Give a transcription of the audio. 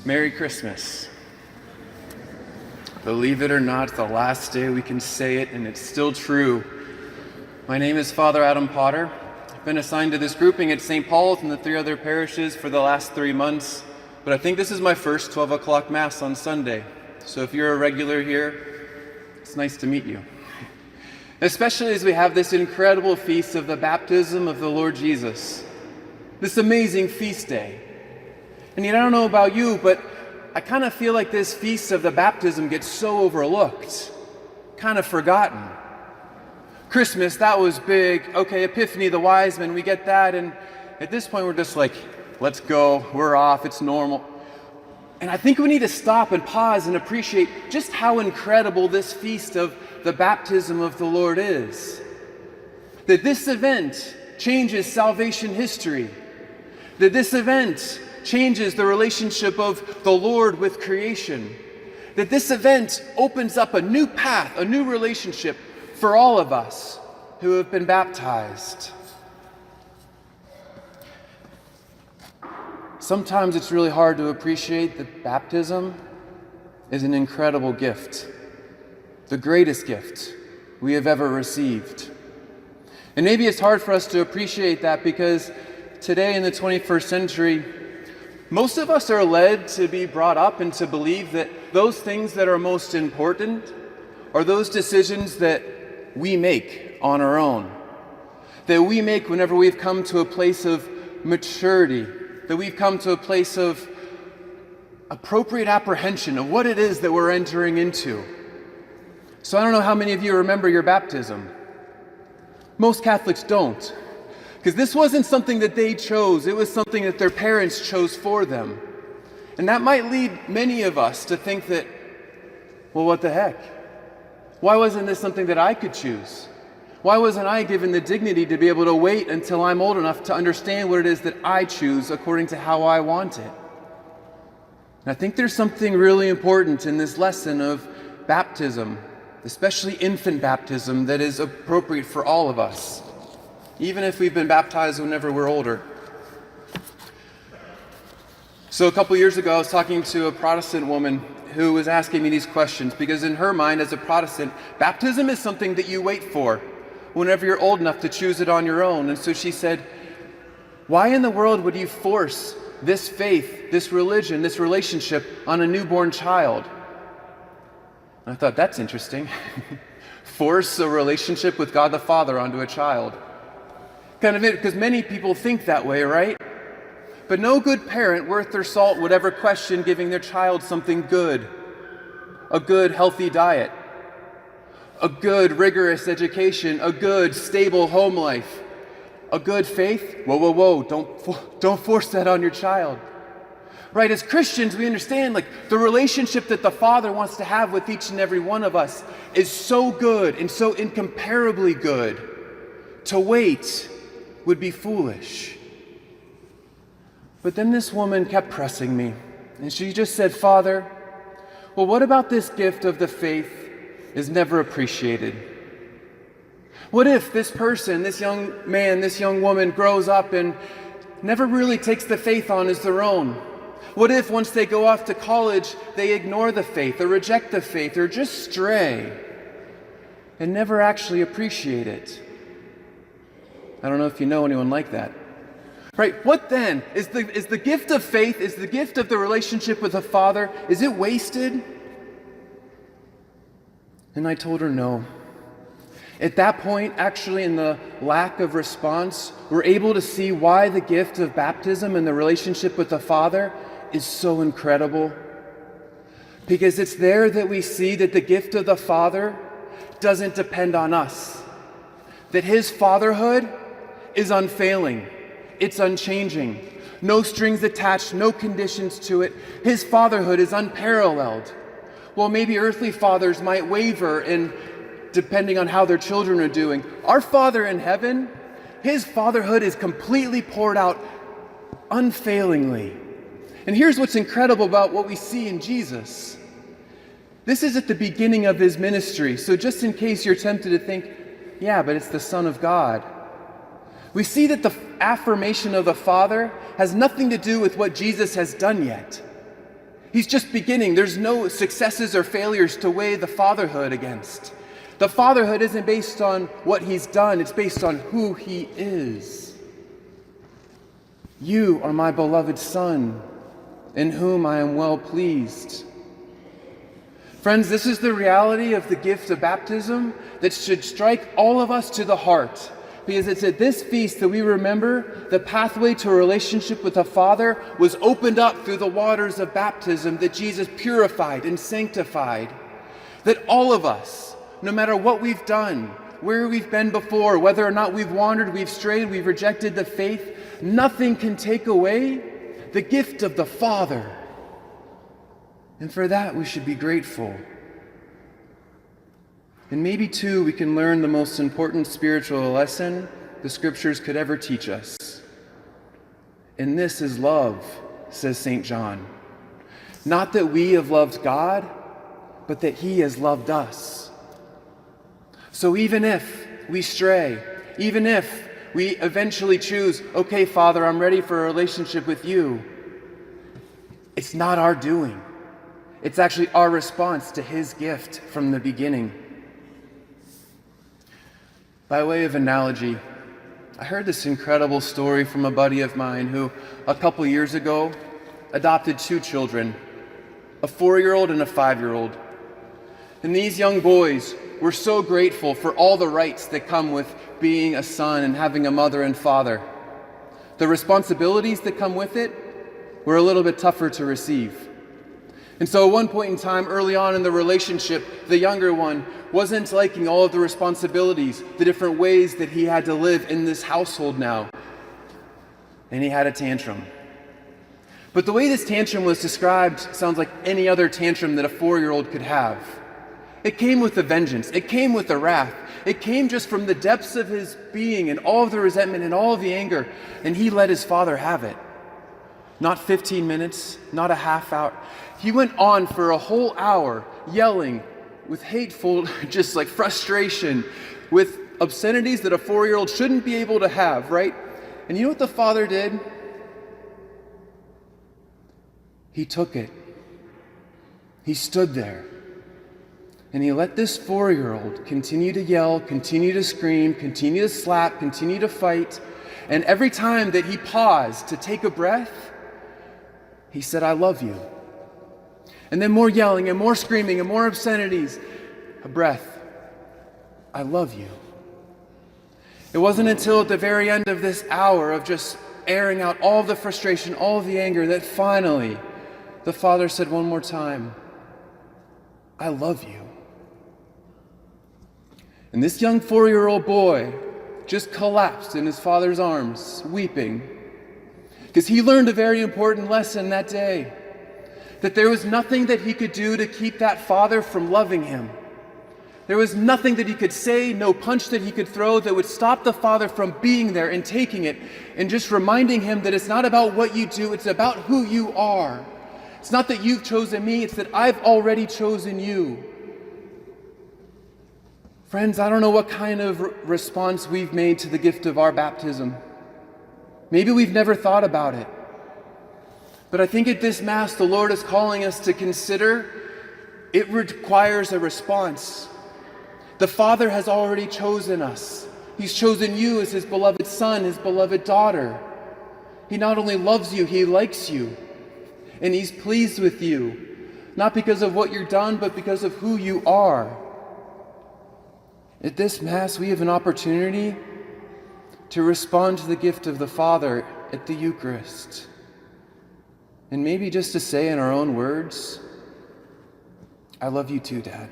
Merry Christmas. Believe it or not, the last day we can say it, and it's still true. My name is Father Adam Potter. I've been assigned to this grouping at St. Paul's and the 3 other parishes for the last 3 months, but I think this is my first 12 o'clock Mass on Sunday. So if you're a regular here, it's nice to meet you. Especially as we have this incredible feast of the baptism of the Lord Jesus. This amazing feast day. And yet I don't know about you, but I kind of feel like this feast of the baptism gets so overlooked, kind of forgotten. Christmas, that was big. Okay, Epiphany, the wise men, we get that. And at this point, we're just like, let's go, we're off, it's normal. And I think we need to stop and pause and appreciate just how incredible this feast of the baptism of the Lord is. That this event changes salvation history. That this event changes the relationship of the Lord with creation. That this event opens up a new path, a new relationship for all of us who have been baptized. Sometimes it's really hard to appreciate that baptism is an incredible gift, the greatest gift we have ever received. And maybe it's hard for us to appreciate that because today in the 21st century, most of us are led to be brought up and to believe that those things that are most important are those decisions that we make on our own, that we make whenever we've come to a place of maturity, that we've come to a place of appropriate apprehension of what it is that we're entering into. So I don't know how many of you remember your baptism. Most Catholics don't, because this wasn't something that they chose, it was something that their parents chose for them. And that might lead many of us to think that, well, what the heck? Why wasn't this something that I could choose? Why wasn't I given the dignity to be able to wait until I'm old enough to understand what it is that I choose according to how I want it? And I think there's something really important in this lesson of baptism, especially infant baptism, that is appropriate for all of us, even if we've been baptized whenever we're older. So a couple years ago, I was talking to a Protestant woman who was asking me these questions because in her mind as a Protestant, baptism is something that you wait for whenever you're old enough to choose it on your own. And so she said, why in the world would you force this faith, this religion, this relationship on a newborn child? And I thought, that's interesting. Force a relationship with God the Father onto a child. Kind of it, because many people think that way, right? But no good parent worth their salt would ever question giving their child something good. A good, healthy diet. A good, rigorous education. A good, stable home life. A good faith. Whoa. Don't force that on your child. Right, as Christians, we understand the relationship that the Father wants to have with each and every one of us is so good and so incomparably good. To wait would be foolish. But then this woman kept pressing me, and she just said, Father, well, what about this gift of the faith is never appreciated? What if this person, this young man, this young woman grows up and never really takes the faith on as their own? What if once they go off to college, they ignore the faith or reject the faith or just stray and never actually appreciate it? I don't know if you know anyone like that. Right, what then? Is the gift of faith, is the gift of the relationship with the Father, is it wasted? And I told her no. At that point, actually, in the lack of response, we're able to see why the gift of baptism and the relationship with the Father is so incredible. Because it's there that we see that the gift of the Father doesn't depend on us. That His fatherhood is unfailing. It's unchanging. No strings attached, no conditions to it. His fatherhood is unparalleled. Well, maybe earthly fathers might waver in depending on how their children are doing. Our Father in heaven, His fatherhood is completely poured out unfailingly. And here's what's incredible about what we see in Jesus. This is at the beginning of His ministry. So just in case you're tempted to think, yeah, but it's the Son of God. We see that the affirmation of the Father has nothing to do with what Jesus has done yet. He's just beginning. There's no successes or failures to weigh the fatherhood against. The fatherhood isn't based on what he's done, it's based on who he is. You are my beloved Son, in whom I am well pleased. Friends, this is the reality of the gift of baptism that should strike all of us to the heart, because it's at this feast that we remember the pathway to a relationship with the Father was opened up through the waters of baptism that Jesus purified and sanctified. That all of us, no matter what we've done, where we've been before, whether or not we've wandered, we've strayed, we've rejected the faith, nothing can take away the gift of the Father. And for that, we should be grateful. And maybe, too, we can learn the most important spiritual lesson the Scriptures could ever teach us. And this is love, says St. John. Not that we have loved God, but that He has loved us. So even if we stray, even if we eventually choose, okay, Father, I'm ready for a relationship with you, it's not our doing. It's actually our response to His gift from the beginning. By way of analogy, I heard this incredible story from a buddy of mine who, a couple years ago, adopted 2 children, a 4-year-old and a 5-year-old. And these young boys were so grateful for all the rights that come with being a son and having a mother and father. The responsibilities that come with it were a little bit tougher to receive. And so at one point in time, early on in the relationship, the younger one wasn't liking all of the responsibilities, the different ways that he had to live in this household now. And he had a tantrum. But the way this tantrum was described sounds like any other tantrum that a 4-year-old could have. It came with a vengeance. It came with a wrath. It came just from the depths of his being and all of the resentment and all of the anger. And he let his father have it. Not 15 minutes, not a half hour. He went on for a whole hour yelling with hateful, just like frustration, with obscenities that a 4-year-old shouldn't be able to have, right? And you know what the father did? He took it. He stood there. And he let this 4-year-old continue to yell, continue to scream, continue to slap, continue to fight. And every time that he paused to take a breath, he said, I love you. And then more yelling and more screaming and more obscenities. A breath. I love you. It wasn't until at the very end of this hour of just airing out all of the frustration, all of the anger, that finally the father said one more time, I love you. And this young 4-year-old boy just collapsed in his father's arms, weeping, because he learned a very important lesson that day, that there was nothing that he could do to keep that father from loving him. There was nothing that he could say, no punch that he could throw that would stop the father from being there and taking it and just reminding him that it's not about what you do, it's about who you are. It's not that you've chosen me, it's that I've already chosen you. Friends, I don't know what kind of response we've made to the gift of our baptism. Maybe we've never thought about it. But I think at this Mass, the Lord is calling us to consider it requires a response. The Father has already chosen us. He's chosen you as His beloved Son, His beloved daughter. He not only loves you, He likes you. And He's pleased with you, not because of what you've done, but because of who you are. At this Mass, we have an opportunity to respond to the gift of the Father at the Eucharist. And maybe just to say in our own words, I love you too, Dad.